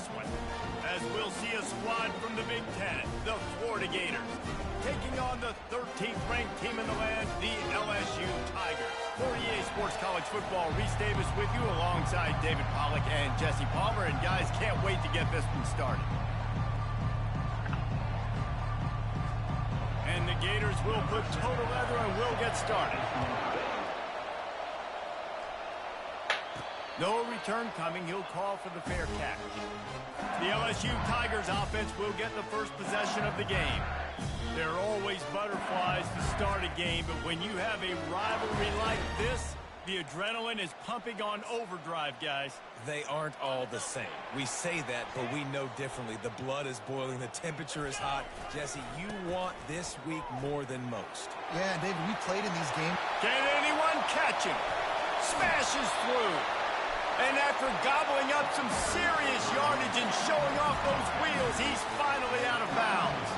this one, as we'll see a squad from the Mid-10, the Florida Gators, taking on the 13th ranked team in the land, the LSU Tigers. For EA Sports College Football, Reese Davis with you alongside David Pollack and Jesse Palmer. And guys, can't wait to get this one started. And the Gators will put total leather and will get started. No return coming. He'll call for the fair catch. The LSU Tigers offense will get the first possession of the game. There are always butterflies to start a game, but when you have a rivalry like this, the adrenaline is pumping on overdrive, guys. They aren't all the same. We say that, but we know differently. The blood is boiling. The temperature is hot. Jesse, you want this week more than most. Yeah, David, we played in these games. Can anyone catch him? Smashes through. And after gobbling up some serious yardage and showing off those wheels, he's finally out of bounds.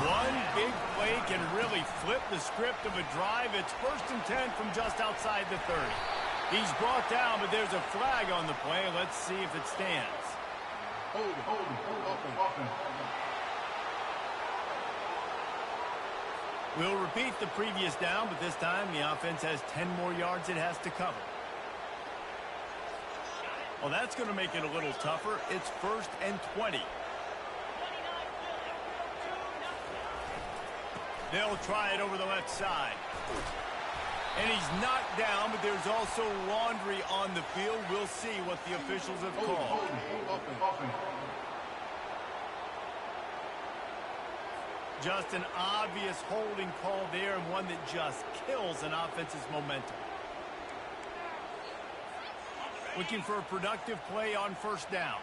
One big play can really flip the script of a drive. It's 1st and 10 from just outside the 30. He's brought down, but there's a flag on the play. Let's see if it stands. Hold it. We'll repeat the previous down, but this time the offense has 10 more yards it has to cover. Well, that's going to make it a little tougher. It's 1st and 20. They'll try it over the left side. And he's knocked down, but there's also laundry on the field. We'll see what the officials have called. Just an obvious holding call there, and one that just kills an offense's momentum. Looking for a productive play on 1st down.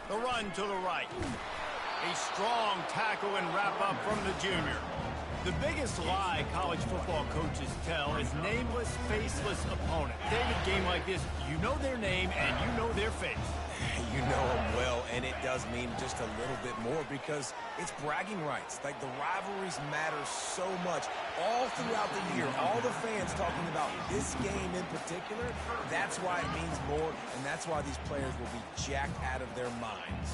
The run to the right. A strong tackle and wrap up from the junior. The biggest lie college football coaches tell is nameless, faceless opponent. David, game like this, you know their name and you know their face. You know them well, and it does mean just a little bit more because it's bragging rights. Like, the rivalries matter so much all throughout the year. All the fans talking about this game in particular, that's why it means more, and that's why these players will be jacked out of their minds.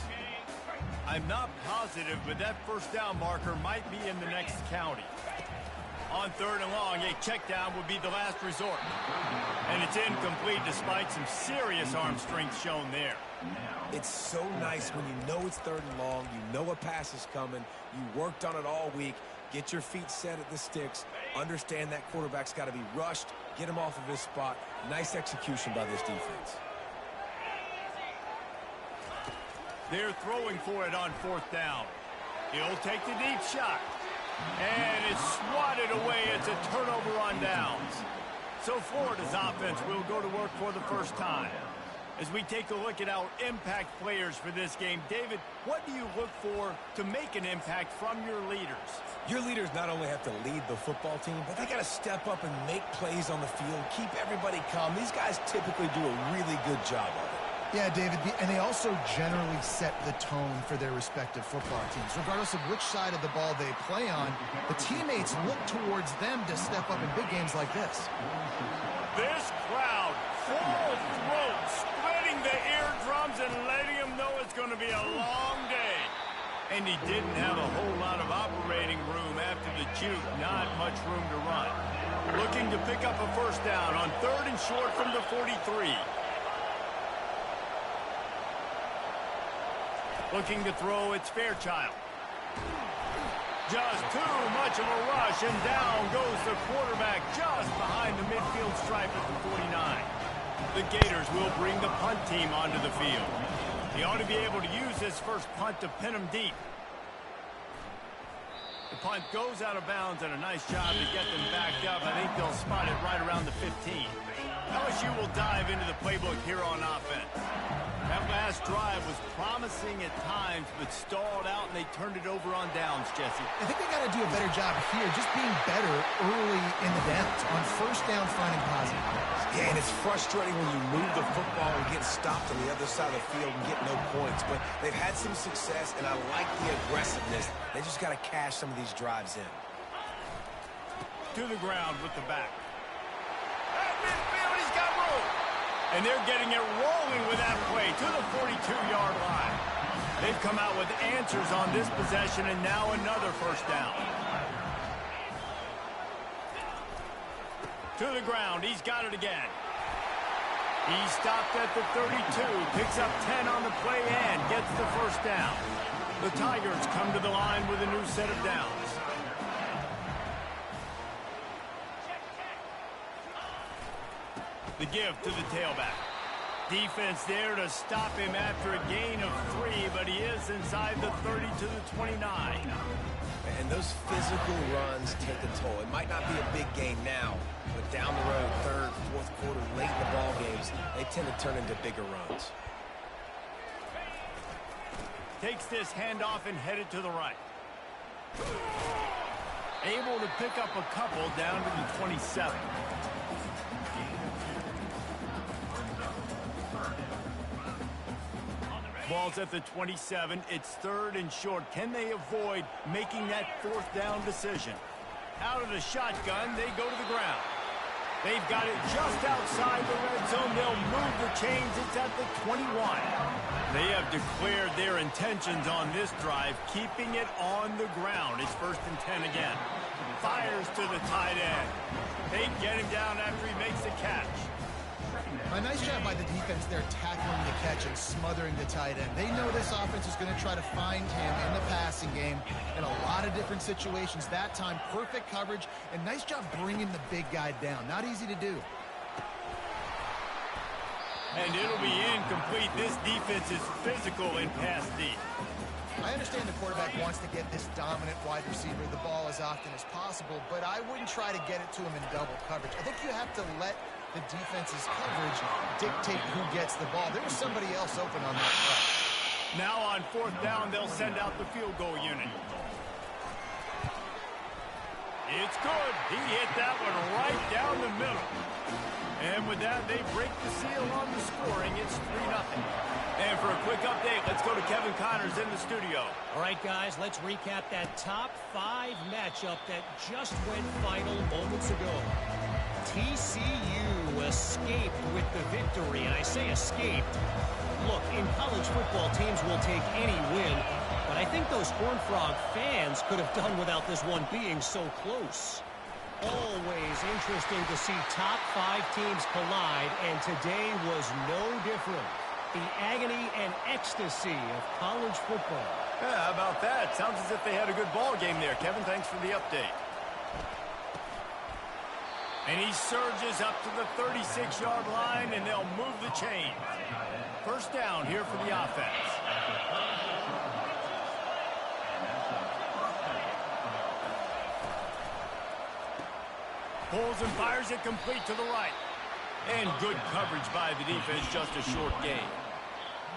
I'm not positive, but that 1st down marker might be in the next county. On 3rd and long, a check down would be the last resort. And it's incomplete despite some serious arm strength shown there. It's so nice when you know it's 3rd and long, you know a pass is coming, you worked on it all week, get your feet set at the sticks, understand that quarterback's got to be rushed, get him off of his spot. Nice execution by this defense. They're throwing for it on 4th down. He'll take the deep shot. And it's swatted away. It's a turnover on downs. So Florida's offense will go to work for the first time. As we take a look at our impact players for this game, David, what do you look for to make an impact from your leaders? Your leaders not only have to lead the football team, but they got to step up and make plays on the field, keep everybody calm. These guys typically do a really good job of it. Yeah, David, and they also generally set the tone for their respective football teams. Regardless of which side of the ball they play on, the teammates look towards them to step up in big games like this. This crowd, full throat, splitting the eardrums and letting them know it's going to be a long day. And he didn't have a whole lot of operating room after the juke, not much room to run. Looking to pick up a first down on 3rd and short from the 43. Looking to throw, it's Fairchild. Just too much of a rush, and down goes the quarterback just behind the midfield stripe at the 49. The Gators will bring the punt team onto the field. He ought to be able to use this first punt to pin them deep. The punt goes out of bounds, and a nice job to get them backed up. I think they'll spot it right around the 15. LSU will dive into the playbook here on offense. That last drive was promising at times, but stalled out, and they turned it over on downs, Jesse. I think they got to do a better job here, just being better early in the downs. On first down, finding positive plays. Yeah, and it's frustrating when you move the football and get stopped on the other side of the field and get no points. But they've had some success, and I like the aggressiveness. They just got to cash some of these drives in. To the ground with the back. At midfield, he's got room. And they're getting it rolling with that play to the 42-yard line. They've come out with answers on this possession, and now another first down. To the ground, he's got it again. He stopped at the 32, picks up 10 on the play, and gets the first down. The Tigers come to the line with a new set of downs. The give to the tailback. Defense there to stop him after a gain of 3, but he is inside the 30 to the 29. And those physical runs take a toll. It might not be a big gain now, but down the road, 3rd, 4th quarter, late in the ball games, they tend to turn into bigger runs. Takes this handoff and headed to the right. Able to pick up a couple down to the 27. Ball's at the 27. It's 3rd and short. Can they avoid making that 4th down decision? Out of the shotgun, they go to the ground. They've got it just outside the red zone. They'll move the chains. It's at the 21. They have declared their intentions on this drive, keeping it on the ground. It's 1st and 10 again. Fires to the tight end. They get him down after he makes the catch. A nice job by the defense there, tackling the catch and smothering the tight end. They know this offense is going to try to find him in the passing game in a lot of different situations. That time, perfect coverage, and nice job bringing the big guy down. Not easy to do. And it'll be incomplete. This defense is physical in pass deep. I understand the quarterback wants to get this dominant wide receiver the ball as often as possible, but I wouldn't try to get it to him in double coverage. I think you have to let the defense's coverage dictate who gets the ball. There was somebody else open on that play. Now on 4th down, they'll send out the field goal unit. It's good. He hit that one right down the middle. And with that, they break the seal on the scoring. It's 3-0. And for a quick update, let's go to Kevin Connors in the studio. All right, guys, let's recap that top 5 matchup that just went final moments ago. TCU escaped with the victory, and I say escaped. Look, in college football, teams will take any win, but I think those Horned Frog fans could have done without this one being so close. Always interesting to see top 5 teams collide, and today was no different. The agony and ecstasy of college football. Yeah, how about that? Sounds as if they had a good ball game there. Kevin, thanks for the update. And he surges up to the 36-yard line, and they'll move the chain. First down here for the offense. Pulls and fires it complete to the right. And good coverage by the defense, just a short gain.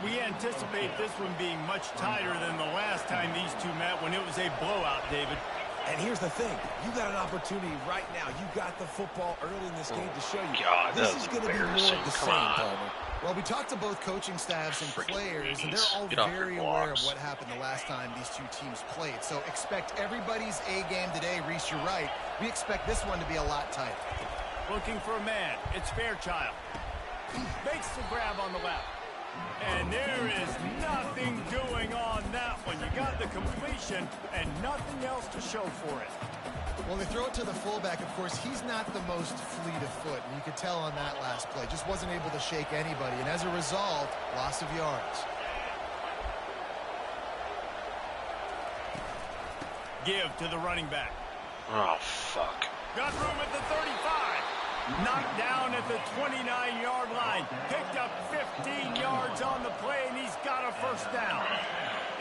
We anticipate this one being much tighter than the last time these two met when it was a blowout, David. And here's the thing. You got an opportunity right now. You got the football early in this game to show you. God, this is going to be more of the same, Palmer. Well, we talked to both coaching staffs and players, and they're all very aware of what happened the last time these two teams played. So expect everybody's A game today. Reese, you're right. We expect this one to be a lot tighter. Looking for a man. It's Fairchild. Makes the grab on the left. And there is nothing doing on that one. You got the completion and nothing else to show for it. Well, they throw it to the fullback. Of course, he's not the most fleet of foot, and you could tell on that last play. Just wasn't able to shake anybody, and as a result, loss of yards. Give to the running back. Oh, fuck. Got room at the 35. Knocked down at the 29-yard line. Picked up 15 yards on the play, and he's got a first down.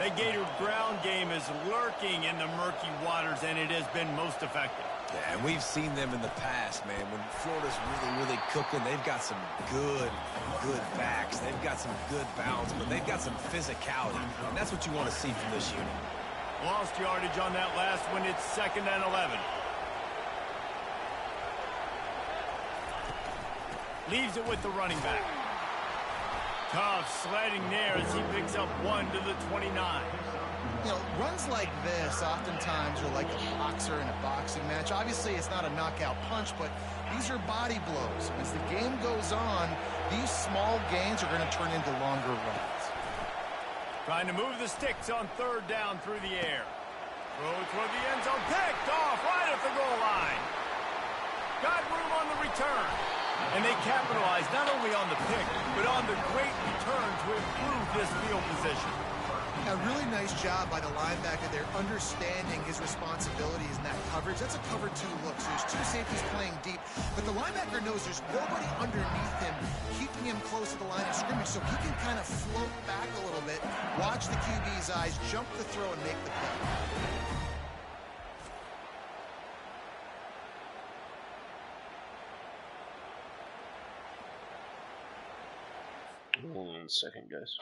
The Gator ground game is lurking in the murky waters, and it has been most effective. Yeah, and we've seen them in the past, man. When Florida's really cooking, they've got some good backs. They've got some good bounce, but they've got some physicality, and that's what you want to see from this unit. Lost yardage on that last one. It's 2nd and 11. Leaves it with the running back. Tough sledding there as he picks up 1 to the 29. You know, runs like this oftentimes are like a boxer in a boxing match. Obviously, it's not a knockout punch, but these are body blows. As the game goes on, these small gains are going to turn into longer runs. Trying to move the sticks on 3rd down through the air. Throws toward the end zone. Picked off right at the goal line. Got room on the return. And they capitalized not only on the pick, but on the great return to improve this field position. A really nice job by the linebacker there, understanding his responsibilities in that coverage. That's a cover 2 look, so there's 2 safeties playing deep. But the linebacker knows there's nobody underneath him, keeping him close to the line of scrimmage, so he can kind of float back a little bit, watch the QB's eyes, jump the throw, and make the play. Hold on a second, guys.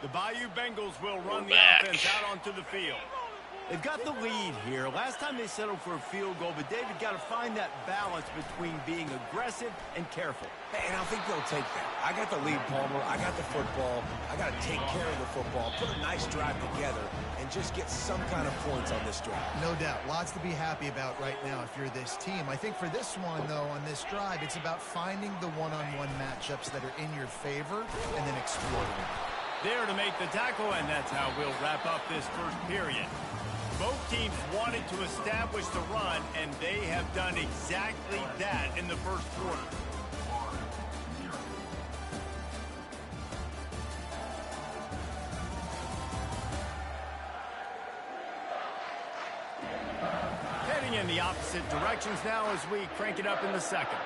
The Bayou Bengals will run the offense out onto the field. They've got the lead here. Last time they settled for a field goal, but David got to find that balance between being aggressive and careful. And I think they'll take that. I got the lead, Palmer. I got the football. I got to take care of the football, put a nice drive together, and just get some kind of points on this drive. No doubt. Lots to be happy about right now if you're this team. I think for this one, though, on this drive, it's about finding the one-on-one matchups that are in your favor and then exploiting them. There to make the tackle, and that's how we'll wrap up this first period. Both teams wanted to establish the run, and they have done exactly that in the first quarter. Heading in the opposite directions now as we crank it up in the second.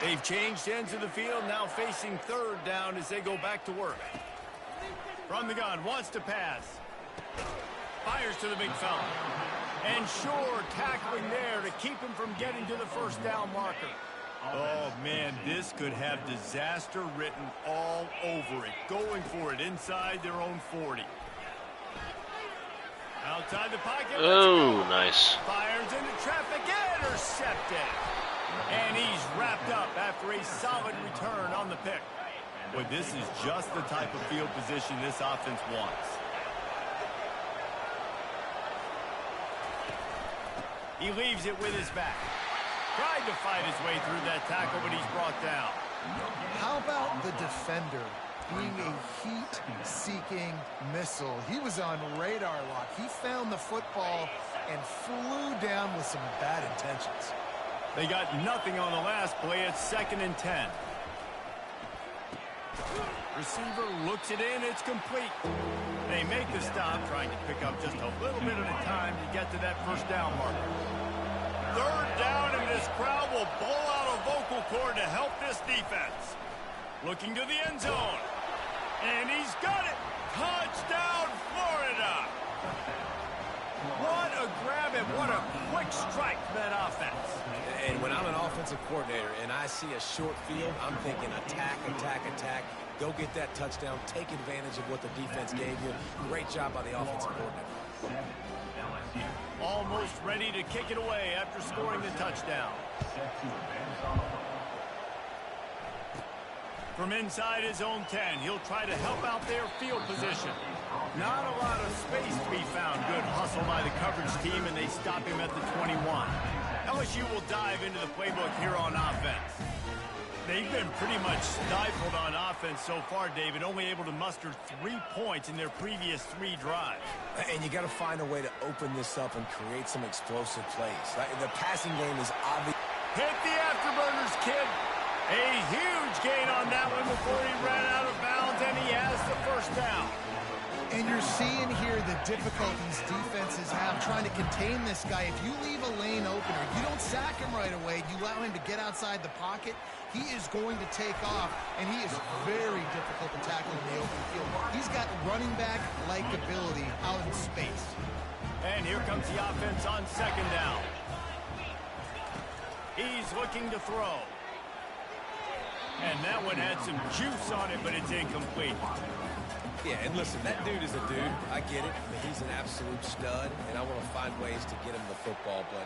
They've changed ends of the field, now facing third down as they go back to work. From the gun, wants to pass. Fires to the big fella. And sure, tackling there to keep him from getting to the first down marker. Oh, man, this could have disaster written all over it. Going for it inside their own 40. Outside the pocket. Oh, nice. Fires into traffic, intercepted. And he's wrapped up after a solid return on the pick. Boy, this is just the type of field position this offense wants. He leaves it with his back. Tried to fight his way through that tackle, but he's brought down. How about the defender being a heat-seeking missile? He was on radar lock. He found the football and flew down with some bad intentions. They got nothing on the last play. It's 2nd and 10. Receiver looks it in. It's complete. They make the stop, trying to pick up just a little bit at a time to get to that first down marker. Third down, and this crowd will blow out a vocal cord to help this defense. Looking to the end zone. And he's got it. Touchdown, Florida. What a grab and what a quick strike for that offense. And when I'm an offensive coordinator and I see a short field, I'm thinking attack, attack, attack. Go get that touchdown. Take advantage of what the defense gave you. Great job by the offensive coordinator. Almost ready to kick it away after scoring the touchdown. From inside his own 10, he'll try to help out their field position. Not a lot of space to be found. Good hustle by the coverage team, and they stop him at the 21. LSU will dive into the playbook here on offense. They've been pretty much stifled on offense so far, David, only able to muster 3 points in their previous 3 drives. And you got to find a way to open this up and create some explosive plays. The passing game is obvious. Hit the afterburners, kid. A huge gain on that one before he ran out of bounds, and he has the first down. And you're seeing here the difficulties defenses have trying to contain this guy. If you leave a lane open or you don't sack him right away, you allow him to get outside the pocket, he is going to take off, and he is very difficult to tackle in the open field. He's got running back-like ability out in space. And here comes the offense on 2nd down. He's looking to throw. And that one had some juice on it, but it's incomplete. Yeah, and listen, that dude is a dude. I get it. I mean, he's an absolute stud, and I want to find ways to get him the football, but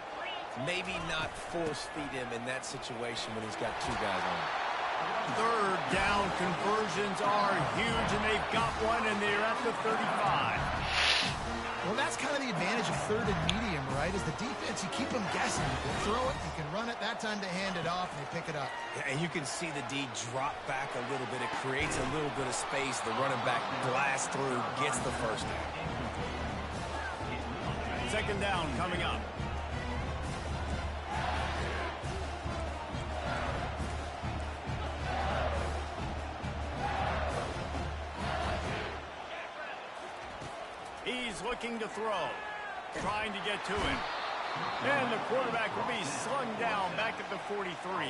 maybe not force feed him in that situation when he's got 2 guys on him. Third down conversions are huge, and they've got one, and they're at the 35. Well, that's kind of the advantage of 3rd and medium, right? Is the defense, you keep them guessing. You can throw it, you can run it. That time to hand it off, and they pick it up. Yeah, and you can see the D drop back a little bit. It creates a little bit of space. The running back blasts through, gets the first down. 2nd down coming up. He's looking to throw. Trying to get to him. And the quarterback will be slung down back at the 43.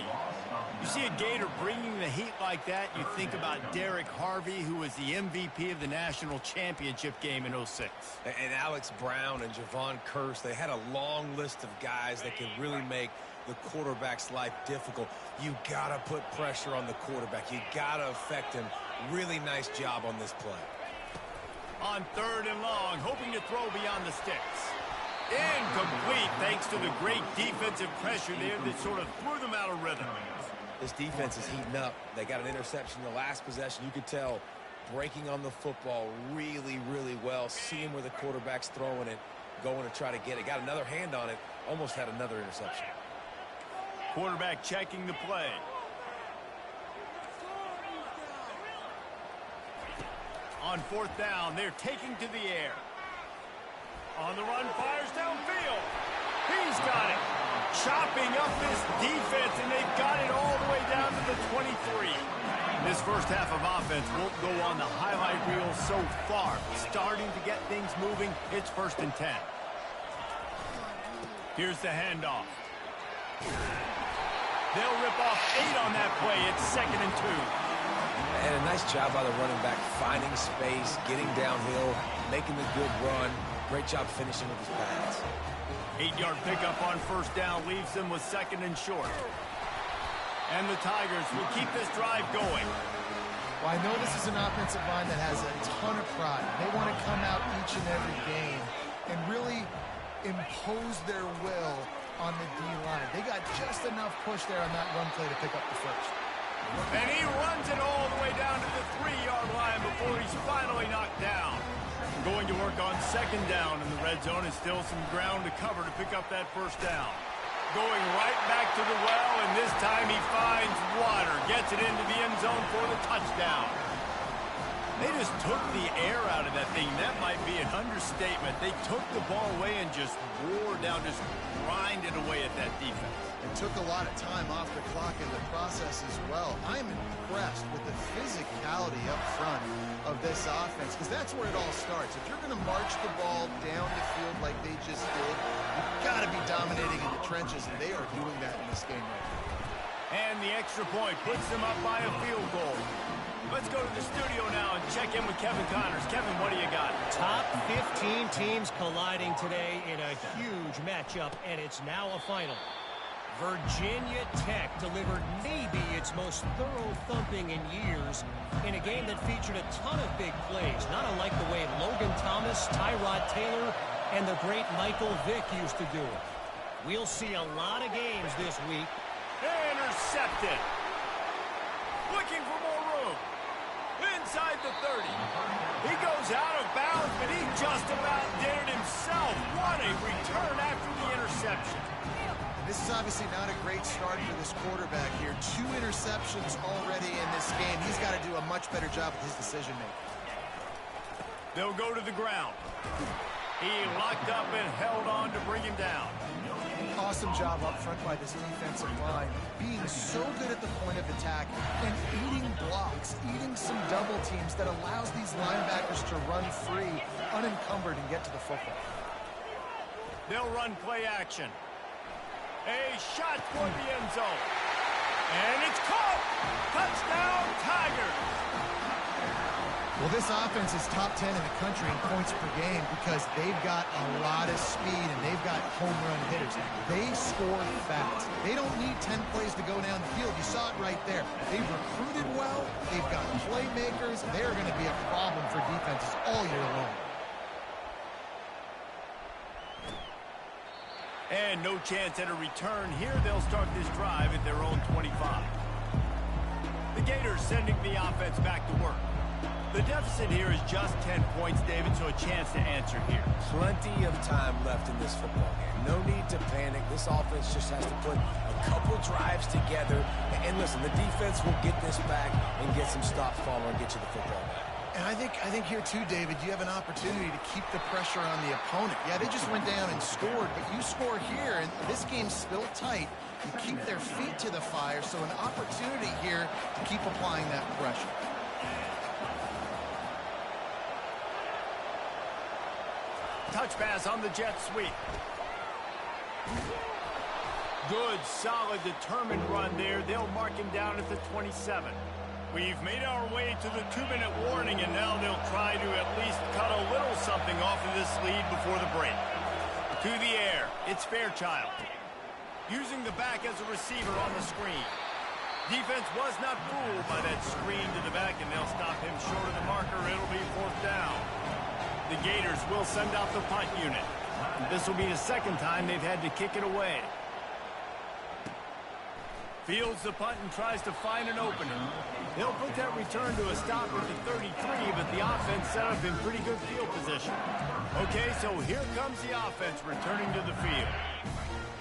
You see a Gator bringing the heat like that, you think about Derek Harvey, who was the MVP of the national championship game in '06. And Alex Brown and Javon Curse, they had a long list of guys that can really make the quarterback's life difficult. You got to put pressure on the quarterback. You got to affect him. Really nice job on this play. On 3rd and long, hoping to throw beyond the sticks. Incomplete, thanks to the great defensive pressure there that sort of threw them out of rhythm. This defense is heating up. They got an interception in the last possession. You could tell breaking on the football really, really well. Seeing where the quarterback's throwing it, going to try to get it. Got another hand on it. Almost had another interception. Quarterback checking the play. On 4th down, they're taking to the air. On the run, fires downfield. He's got it. Chopping up this defense, and they've got it all the way down to the 23. This first half of offense won't go on the highlight reel so far. Starting to get things moving. It's 1st and 10. Here's the handoff. They'll rip off 8 on that play. It's 2nd and 2. And a nice job by the running back, finding space, getting downhill, making the good run. Great job finishing with his pads. 8-yard pickup on 1st down leaves them with 2nd and short. And the Tigers will keep this drive going. Well, I know this is an offensive line that has a ton of pride. They want to come out each and every game and really impose their will on the D-line. They got just enough push there on that run play to pick up the first. And he runs it all the way down to the 3-yard line before he's finally knocked down. Going to work on 2nd down in the red zone, and still some ground to cover to pick up that 1st down. Going right back to the well, and this time he finds water. Gets it into the end zone for the touchdown. They just took the air out of that thing. That might be an understatement. They took the ball away and just wore down, just grinded away at that defense. And took a lot of time off the clock in the process as well. I'm impressed with the physicality up front of this offense, because that's where it all starts. If you're going to march the ball down the field like they just did, you've got to be dominating in the trenches, and they are doing that in this game right now. And the extra point puts them up by a field goal. Let's go to the studio now and check in with Kevin Connors. Kevin, what do you got? Top 15 teams colliding today in a huge matchup, and it's now a final. Virginia Tech delivered maybe its most thorough thumping in years in a game that featured a ton of big plays, not unlike the way Logan Thomas, Tyrod Taylor, and the great Michael Vick used to do it. We'll see a lot of games this week. Intercepted. Looking for more room. Inside the 30. He goes out of bounds, but he just about did it himself. What a return after the interception. This is obviously not a great start for this quarterback here. 2 interceptions already in this game. He's got to do a much better job with his decision-making. They'll go to the ground. He locked up and held on to bring him down. Awesome job up front by this defensive line, being so good at the point of attack and eating blocks, eating some double teams that allows these linebackers to run free, unencumbered, and get to the football. They'll run play action. A shot toward the end zone. And it's caught. Touchdown, Tigers. Well, this offense is top 10 in the country in points per game because they've got a lot of speed and they've got home run hitters. They score fast. They don't need 10 plays to go down the field. You saw it right there. They've recruited well. They've got playmakers. They're going to be a problem for defenses all year long. And no chance at a return here. They'll start this drive at their own 25. The Gators sending the offense back to work. The deficit here is just 10 points, David, so a chance to answer here. Plenty of time left in this football game. No need to panic. This offense just has to put a couple drives together. And listen, the defense will get this back and get some stops following and get you the football back. And I think here too, David, you have an opportunity to keep the pressure on the opponent. Yeah, they just went down and scored, but you score here, and this game's still tight. You keep their feet to the fire, so an opportunity here to keep applying that pressure. Touch pass on the jet sweep. Good, solid, determined run there. They'll mark him down at the 27. We've made our way to the 2-minute warning, and now they'll try to at least cut a little something off of this lead before the break. To the air, it's Fairchild. Using the back as a receiver on the screen. Defense was not fooled by that screen to the back, and they'll stop him short of the marker. It'll be 4th down. The Gators will send out the punt unit. This will be the second time they've had to kick it away. Fields the punt and tries to find an opening. They'll put that return to a stop at the 33, but the offense set up in pretty good field position. Okay, so here comes the offense returning to the field.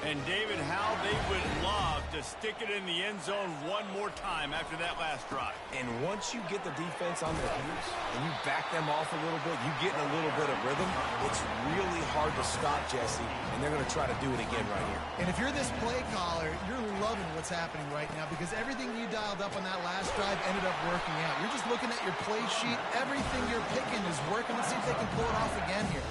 And David, how they would love to stick it in the end zone one more time after that last drive. And once you get the defense on their heels and you back them off a little bit, you get in a little bit of rhythm, it's really hard to stop, Jesse, and they're going to try to do it again right here. And if you're this play caller, you're loving what's happening right now because everything you dialed up on that last drive ended up working out. You're just looking at your play sheet. Everything you're picking is working. Let's see if they can pull it off again here.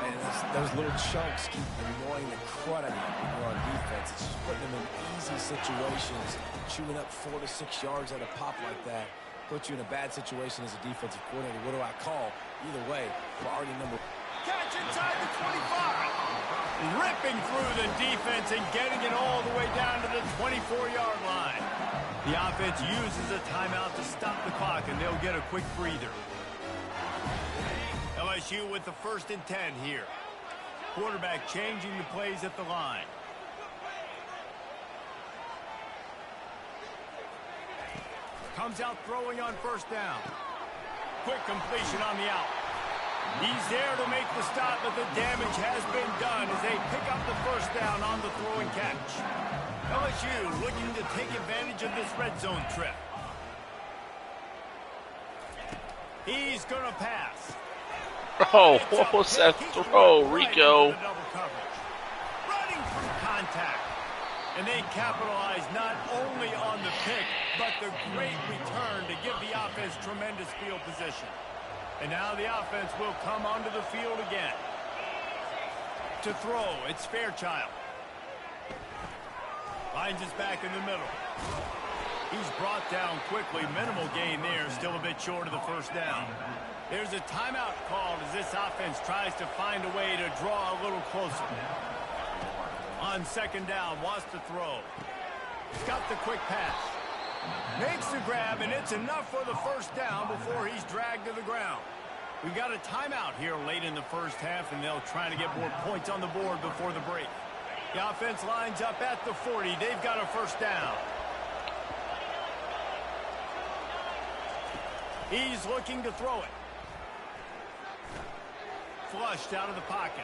And those little chunks keep annoying the crud out of you when you're on defense. It's just putting them in easy situations, chewing up 4 to 6 yards at a pop like that. Puts you in a bad situation as a defensive coordinator. What do I call? Either way, priority number. Catch inside the 25. Ripping through the defense and getting it all the way down to the 24-yard line. The offense uses a timeout to stop the clock, and they'll get a quick breather. LSU with the 1st and 10 here. Quarterback changing the plays at the line. Comes out throwing on 1st down. Quick completion on the out. He's there to make the stop, but the damage has been done as they pick up the 1st down on the throw and catch. LSU looking to take advantage of this red zone trip. He's going to pass. Oh, what was that throw, Rico? Running through contact. And they capitalize not only on the pick, but the great return to give the offense tremendous field position. And now the offense will come onto the field again. To throw, it's Fairchild. Finds his back in the middle. He's brought down quickly. Minimal gain there. Still a bit short of the 1st down. There's a timeout called as this offense tries to find a way to draw a little closer. On 2nd down, wants to throw. He's got the quick pass. Makes the grab, and it's enough for the 1st down before he's dragged to the ground. We've got a timeout here late in the 1st half, and they'll try to get more points on the board before the break. The offense lines up at the 40. They've got a 1st down. He's looking to throw it. Flushed out of the pocket.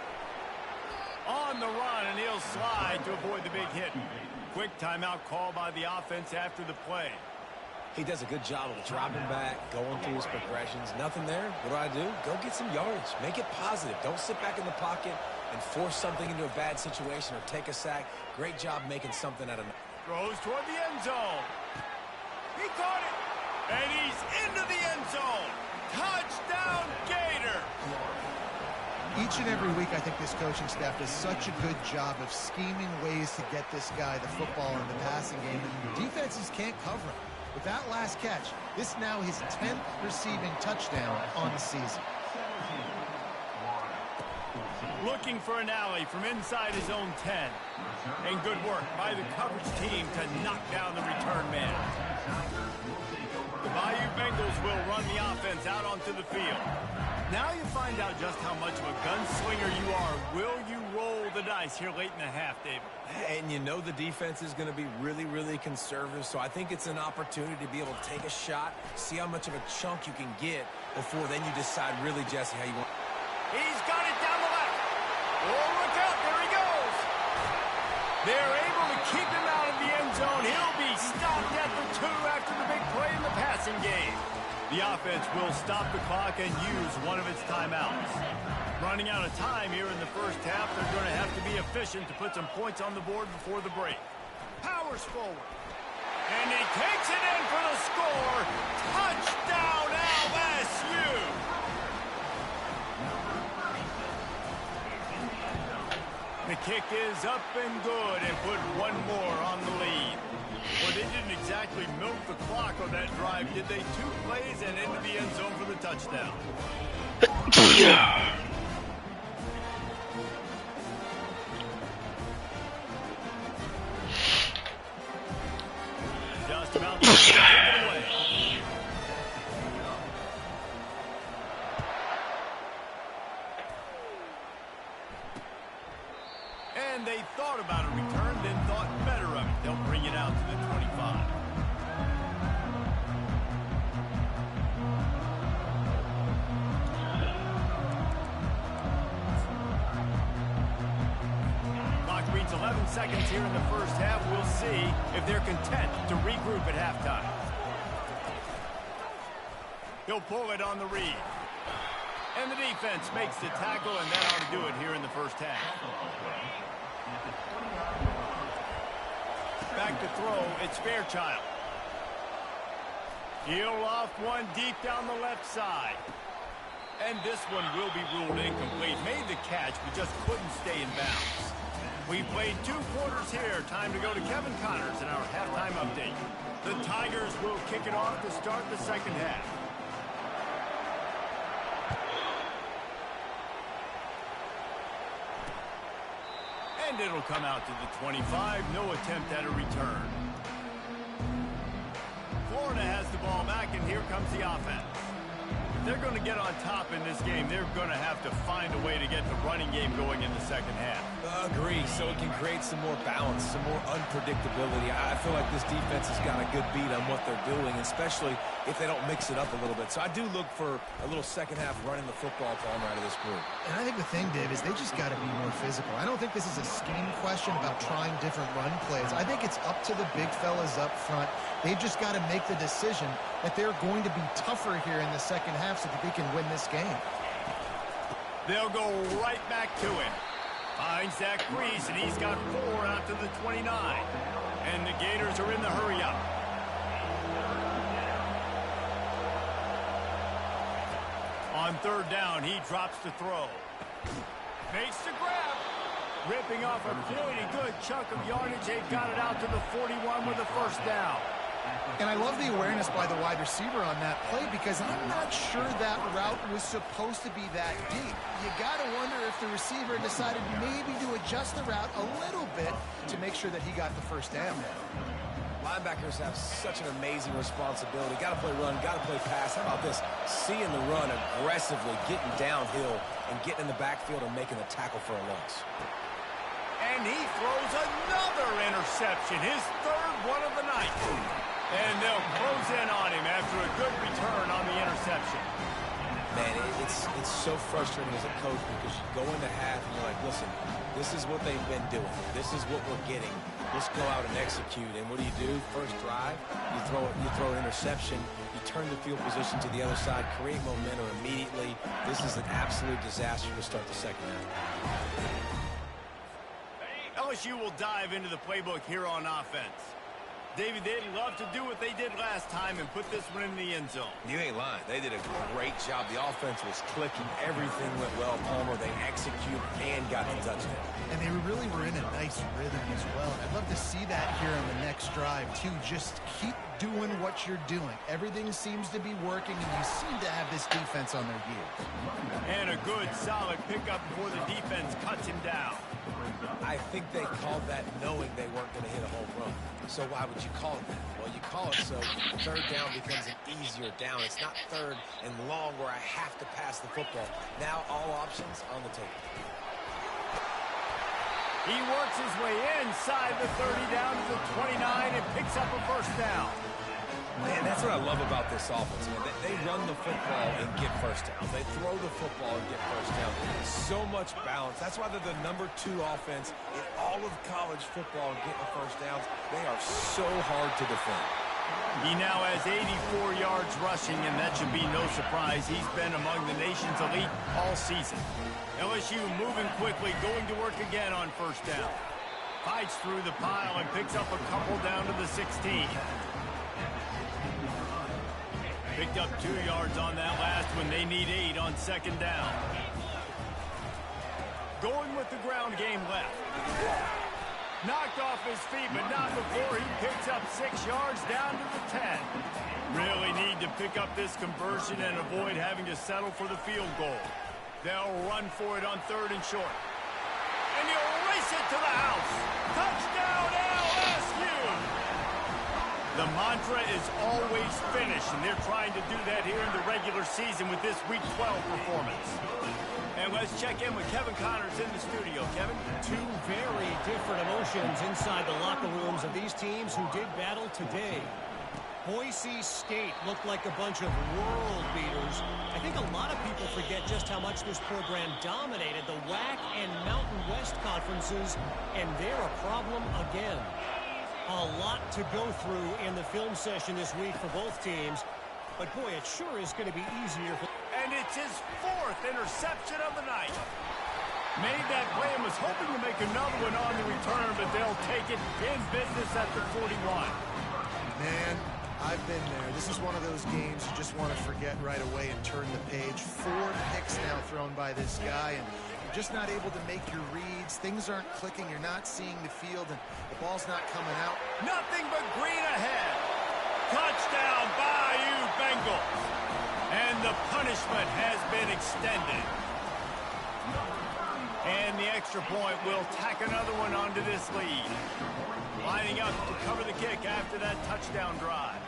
On the run, and he'll slide to avoid the big hit. Quick timeout call by the offense after the play. He does a good job of dropping back, going through his progressions. Nothing there. What do? Go get some yards. Make it positive. Don't sit back in the pocket and force something into a bad situation or take a sack. Great job making something out of it. Throws toward the end zone. He caught it. And he's into the end zone. Touchdown, Gator. Each and every week, I think this coaching staff does such a good job of scheming ways to get this guy the football in the passing game. And defenses can't cover him. With that last catch, this now his 10th receiving touchdown on the season. Looking for an alley from inside his own 10. And good work by the coverage team to knock down the return man. The Bayou Bengals will run the offense out onto the field. Now you find out just how much of a gunslinger you are. Will you roll the dice here late in the half, David? And you know the defense is going to be really, really conservative, so I think it's an opportunity to be able to take a shot, see how much of a chunk you can get before then you decide really, Jesse, how you want. He's got it down the left. Oh, look out. There he goes. They're able to keep him out of the end zone. He'll be stopped at the 2 after the big play in the passing game. The offense will stop the clock and use one of its timeouts. Running out of time here in the 1st half, they're going to have to be efficient to put some points on the board before the break. Powers forward. And he takes it in for the score. Touchdown, LSU! The kick is up and good and put one more on the lead. Well, they didn't exactly milk the clock on that drive, did they? 2 plays and into the end zone for the touchdown. Just about to take it away. And they thought about a return, then thought better of it. They'll bring it out to the 25. Clock reads 11 seconds here in the first half. We'll see if they're content to regroup at halftime. He'll pull it on the read. And the defense makes the tackle, and that ought to do it here in the first half. Back to throw, it's Fairchild. He'll off one deep down the left side. And this one will be ruled incomplete. Made the catch, but just couldn't stay in bounds. We played 2 quarters here. Time to go to Kevin Connors in our halftime update. The Tigers will kick it off to start the second half. And it'll come out to the 25. No attempt at a return. Florida has the ball back, and here comes the offense. If they're going to get on top in this game, they're going to have to find a way to get the running game going in the second half. Agree, so it can create some more balance, some more unpredictability. I feel like this defense has got a good beat on what they're doing, especially if they don't mix it up a little bit. So I do look for a little second half running the football palm out of this group. And I think the thing, Dave, is they just got to be more physical. I don't think this is a scheme question about trying different run plays. I think it's up to the big fellas up front. They've just got to make the decision that they're going to be tougher here in the second half so that they can win this game. They'll go right back to him. Finds that crease, and he's got 4 out to the 29. And the Gators are in the hurry-up. On third down, he drops the throw. Makes the grab. Ripping off a pretty good chunk of yardage. They've got it out to the 41 with a first down. And I love the awareness by the wide receiver on that play because I'm not sure that route was supposed to be that deep. You got to wonder if the receiver decided maybe to adjust the route a little bit to make sure that he got the first down. Linebackers have such an amazing responsibility. Got to play run, got to play pass. How about this? Seeing the run aggressively, getting downhill, and getting in the backfield and making the tackle for a loss. And he throws another interception, his 3rd one of the night. And they'll close in on him after a good return on the interception. Man, it's so frustrating as a coach because you go into half and you're like, listen, this is what they've been doing. This is what we're getting. Let's go out and execute. And what do? First drive, you throw an interception, you turn the field position to the other side, create momentum immediately. This is an absolute disaster to start the second half. LSU will dive into the playbook here on offense. David, they'd love to do what they did last time and put this one in the end zone. You ain't lying. They did a great job. The offense was clicking. Everything went well. Palmer, they executed and got the touchdown. And they really were in a nice rhythm as well. I'd love to see that here on the next drive, too. Just keep doing what you're doing. Everything seems to be working, and you seem to have this defense on their heels. And a good, solid pickup before the defense cuts him down. I think they called that knowing they weren't going to hit a home run. So why would you call it that? Well, you call it so third down becomes an easier down. It's not third and long where I have to pass the football. Now all options on the table. He works his way inside the 30 down to the 29 and picks up a first down. Man, that's what I love about this offense. Man. They run the football and get first downs. They throw the football and get first down. So much balance. That's why they're the #2 offense in all of college football and getting first downs. They are so hard to defend. He now has 84 yards rushing, and that should be no surprise. He's been among the nation's elite all season. LSU moving quickly, going to work again on first down. Fights through the pile and picks up a couple down to the 16. Picked up 2 yards on that last one. They need 8 on second down. Going with the ground game left. Knocked off his feet, but not before he picks up 6 yards down to the 10. Really need to pick up this conversion and avoid having to settle for the field goal. They'll run for it on 3rd and short. And he'll race it to the house. Touchdown, LSU! The mantra is always finish, and they're trying to do that here in the regular season with this Week 12 performance. And let's check in with Kevin Connors in the studio. Kevin? Two very different emotions inside the locker rooms of these teams who did battle today. Boise State looked like a bunch of world beaters. I think a lot of people forget just how much this program dominated the WAC and Mountain West conferences, and they're a problem again. A lot to go through in the film session this week for both teams, but boy, it sure is going to be easier for... And it's his 4th interception of the night. Made that play and was hoping to make another one on the return, but they'll take it in business at the 41. Man, I've been there. This is one of those games you just want to forget right away and turn the page. 4 picks now thrown by this guy, and you're just not able to make your reads. Things aren't clicking. You're not seeing the field, and the ball's not coming out. Nothing but green ahead. Touchdown, Bayou Bengals. And the punishment has been extended. And the extra point will tack another one onto this lead. Lining up to cover the kick after that touchdown drive.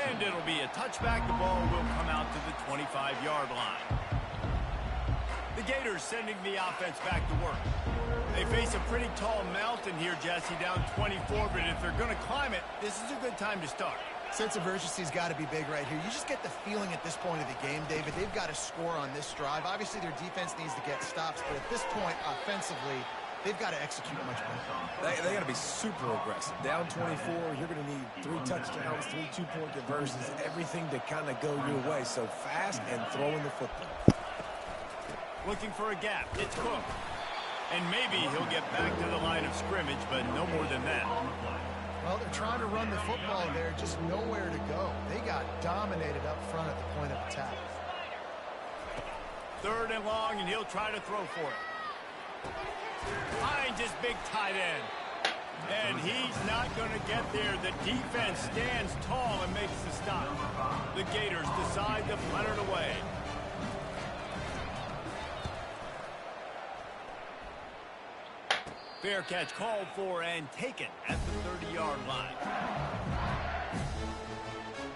And it'll be a touchback. The ball will come out to the 25-yard line. The Gators sending the offense back to work. They face a pretty tall mountain here, Jesse, down 24, but if they're going to climb it, this is a good time to start. Sense of urgency's got to be big right here. You just get the feeling at this point of the game, David, they've got to score on this drive. Obviously, their defense needs to get stops, but at this point, offensively, they've got to execute much better. They got to be super aggressive. Down 24, you're going to need 3 touchdowns, 3 two-point conversions, everything to kind of go your way. So fast and throwing the football. Looking for a gap. It's Cook. And maybe he'll get back to the line of scrimmage, but no more than that. Well, they're trying to run the football there, just nowhere to go. They got dominated up front at the point of attack. 3rd and long, and he'll try to throw for it. Finds his big tight end. And he's not going to get there. The defense stands tall and makes the stop. The Gators decide to punt it away. Fair catch called for and taken at the 30-yard line.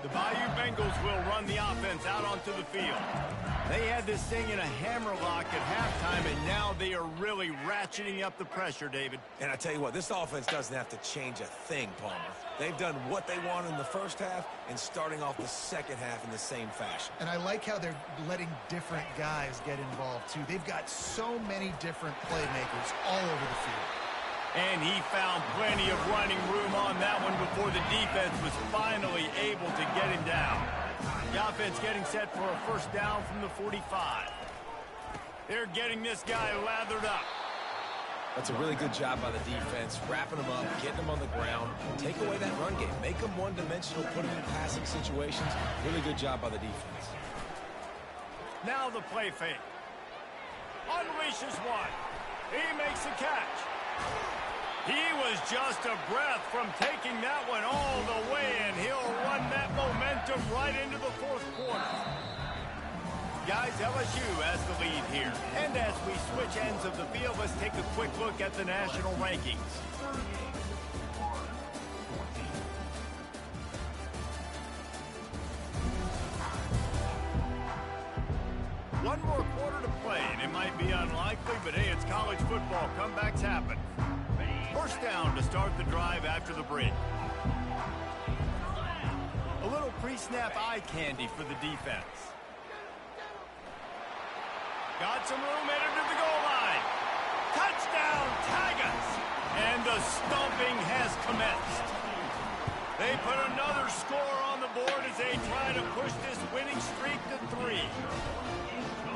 The Bayou Bengals will run the offense out onto the field. They had this thing in a hammerlock at halftime, and now they are really ratcheting up the pressure, David. And I tell you what, this offense doesn't have to change a thing, Palmer. They've done what they want in the first half and starting off the second half in the same fashion. And I like how they're letting different guys get involved, too. They've got so many different playmakers all over the field. And he found plenty of running room on that one before the defense was finally able to get him down. The offense getting set for a first down from the 45. They're getting this guy lathered up. That's a really good job by the defense, wrapping them up, getting them on the ground, take away that run game, make them one-dimensional, put them in passing situations. Really good job by the defense. Now the play fake. Unleashes one. He makes the catch. He was just a breath from taking that one all the way, and he'll run that momentum right into the 4th quarter. Guys, LSU has the lead here. And as we switch ends of the field, let's take a quick look at the national rankings. One more quarter to play, and it might be unlikely, but hey, it's college football. Comebacks happen. First down to start the drive after the break. A little pre-snap eye candy for the defense. Got some room headed to the goal line. Touchdown, Tigers! And the stomping has commenced. They put another score on the board as they try to push this winning streak to 3.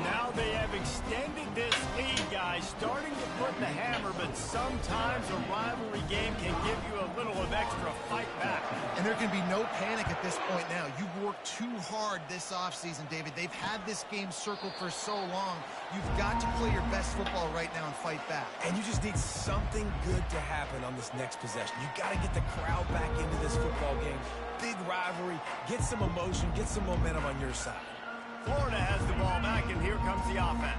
Now they have extended this lead, guys, starting to put the hammer, but sometimes a rivalry game can give you a little of extra fight back. And there can be no panic at this point now. You've worked too hard this offseason, David. They've had this game circled for so long. You've got to play your best football right now and fight back. And you just need something good to happen on this next possession. You got to get the crowd back into this football game. Big rivalry. Get some emotion. Get some momentum on your side. Florida has the ball back, and here comes the offense.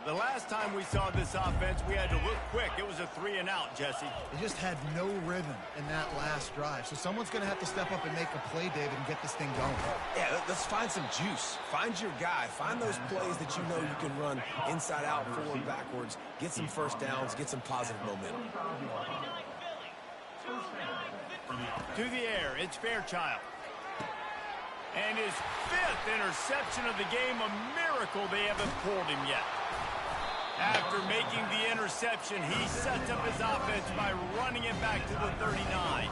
The last time we saw this offense, we had to look quick. It was a 3-and-out, Jesse. They just had no rhythm in that last drive. So someone's going to have to step up and make a play, David, and get this thing going. Yeah, let's find some juice. Find your guy. Find those plays that you know you can run inside out, forward, backwards. Get some first downs. Get some positive momentum. To the air, it's Fairchild. And his 5th interception of the game, a miracle they haven't pulled him yet. After making the interception, he sets up his offense by running it back to the 39.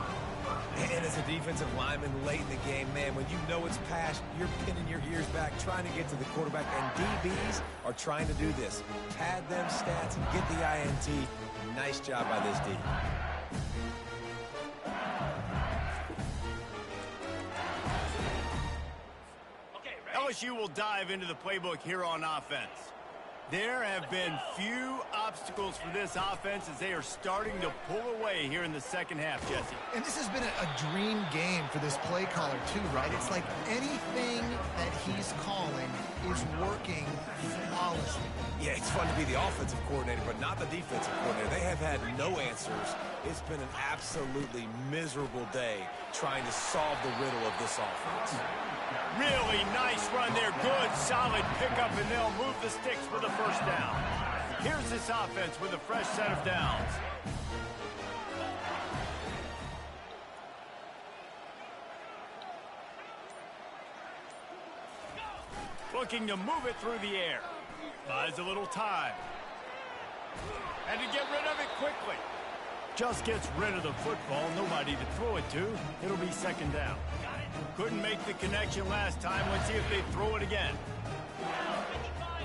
And as a defensive lineman late in the game, man, when you know it's past, you're pinning your ears back, trying to get to the quarterback. And DBs are trying to do this. Pad them stats and get the INT. Nice job by this D. LSU will dive into the playbook here on offense. There have been few obstacles for this offense as they are starting to pull away here in the second half, Jesse. And this has been a dream game for this play caller, too, right? It's like anything that he's calling is working flawlessly. Yeah, it's fun to be the offensive coordinator, but not the defensive coordinator. They have had no answers. It's been an absolutely miserable day trying to solve the riddle of this offense. Really nice run there. Good, solid pickup, and they'll move the sticks for the first down. Here's this offense with a fresh set of downs. Looking to move it through the air. Buys a little time. And to get rid of it quickly. Just gets rid of the football. Nobody to throw it to. It'll be second down. Couldn't make the connection last time. Let's see if they throw it again.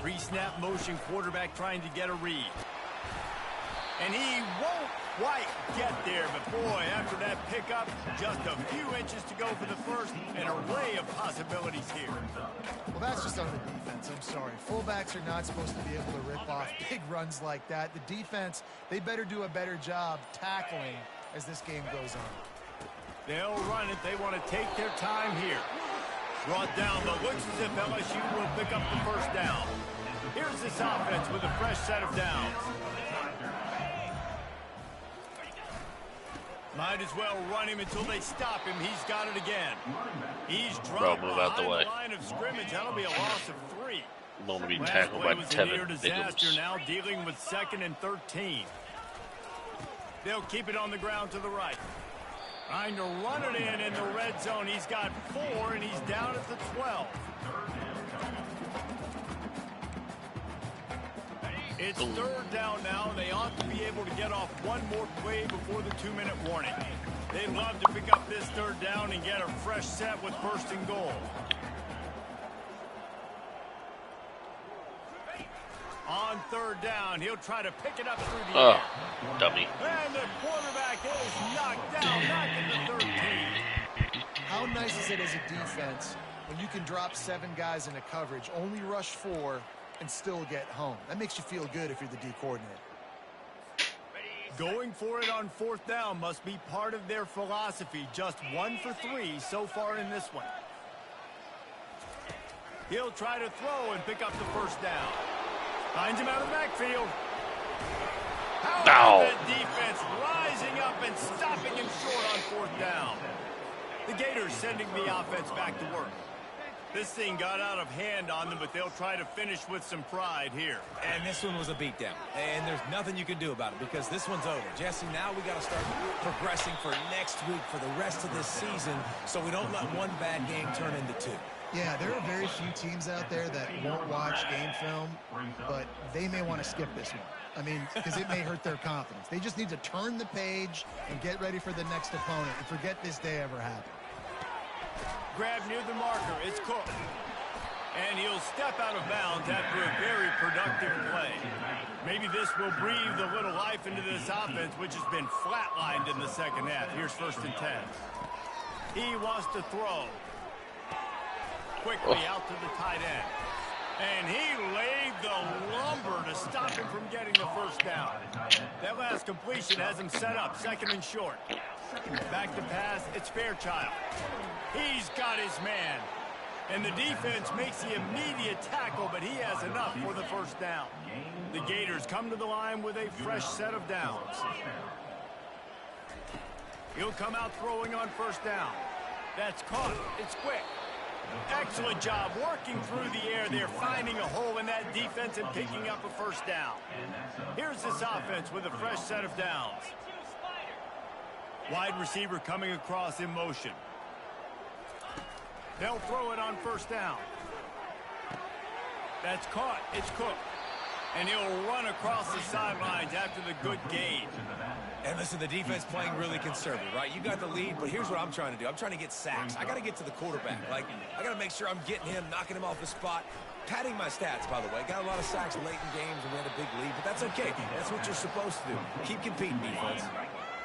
Pre-snap motion, quarterback trying to get a read. And he won't quite get there, but boy, after that pickup, just a few inches to go for the first. An array of possibilities here. Well, that's just on the defense. I'm sorry. Fullbacks are not supposed to be able to rip off big runs like that. The defense, they better do a better job tackling as this game goes on. They'll run it. They want to take their time here. Brought down, but looks as if LSU will pick up the first down. Here's this offense with a fresh set of downs. Might as well run him until they stop him. He's got it again. He's dropped move out the way. the line of scrimmage. That'll be a loss of 3. I'm going to be Last tackled play by was a Tevin near disaster. Biggums. Now dealing with 2nd and 13. They'll keep it on the ground to the right. Trying to run it in the red zone. He's got 4, and he's down at the 12. It's 3rd down now. They ought to be able to get off one more play before the 2-minute warning. They'd love to pick up this 3rd down and get a fresh set with 1st and goal. On 3rd down, he'll try to pick it up through the air. Dummy. And the quarterback is knocked down back in the 13. How nice is it as a defense when you can drop 7 guys into coverage, only rush 4, and still get home? That makes you feel good if you're the D coordinator. Going for it on 4th down must be part of their philosophy. Just 1 for 3 so far in this one. He'll try to throw and pick up the first down. Finds him out of the backfield. How about that defense rising up and stopping him short on 4th down? The Gators sending the offense back to work. This thing got out of hand on them, but they'll try to finish with some pride here. And this one was a beatdown. And there's nothing you can do about it because this one's over. Jesse, now we got to start progressing for next week for the rest of this season so we don't let one bad game turn into 2. Yeah, there are very few teams out there that won't watch game film, but they may want to skip this one. I mean, because it may hurt their confidence. They just need to turn the page and get ready for the next opponent and forget this day ever happened. Grab near the marker. It's Cook. And he'll step out of bounds after a very productive play. Maybe this will breathe a little life into this offense, which has been flatlined in the second half. Here's 1st and 10. He wants to throw. Quickly out to the tight end. And he laid the lumber to stop him from getting the first down. That last completion has him set up, 2nd and short. Back to pass, it's Fairchild. He's got his man. And the defense makes the immediate tackle, but he has enough for the first down. The Gators come to the line with a fresh set of downs. He'll come out throwing on first down. That's caught. It's quick. Excellent job working through the air there, finding a hole in that defense and picking up a first down. Here's this offense with a fresh set of downs. Wide receiver coming across in motion. They'll throw it on first down. That's caught. It's Cook. And he'll run across the sidelines after the good gain. And listen, the defense playing really conservative, right? You got the lead, but here's what I'm trying to do. I'm trying to get sacks. I got to get to the quarterback. Like, I got to make sure I'm getting him, knocking him off the spot. Padding my stats, by the way. Got a lot of sacks late in games and we had a big lead, but that's okay. That's what you're supposed to do. Keep competing, defense.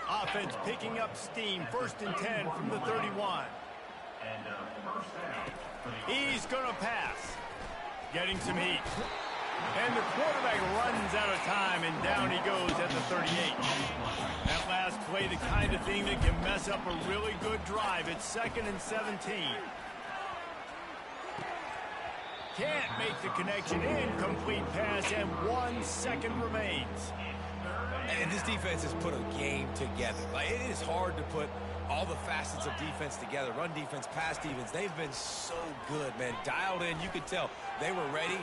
Offense picking up steam. 1st and 10 from the 31. He's going to pass. Getting some heat. And the quarterback runs out of time, and down he goes at the 38. That last play, the kind of thing that can mess up a really good drive. It's 2nd and 17. Can't make the connection. Incomplete pass, and 1 second remains. And this defense has put a game together. Like, it is hard to put all the facets of defense together. Run defense, pass defense. They've been so good, man. Dialed in. You could tell they were ready.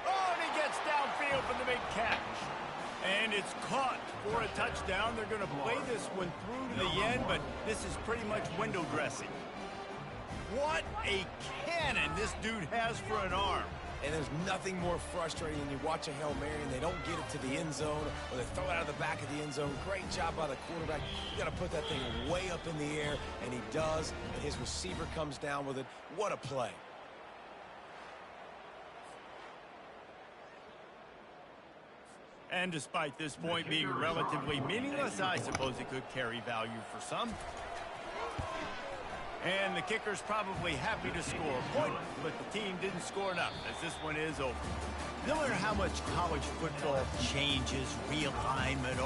Oh, and he gets downfield for the big catch. And it's caught for a touchdown. They're going to play this one through to the end, but this is pretty much window dressing. What a cannon this dude has for an arm. And there's nothing more frustrating than you watch a Hail Mary and they don't get it to the end zone, or they throw it out of the back of the end zone. Great job by the quarterback. You got to put that thing way up in the air, and he does, and his receiver comes down with it. What a play. And despite this point being relatively meaningless, I suppose it could carry value for some. And the kicker's probably happy to score a point, but the team didn't score enough as this one is over. No matter how much college football changes, realignment,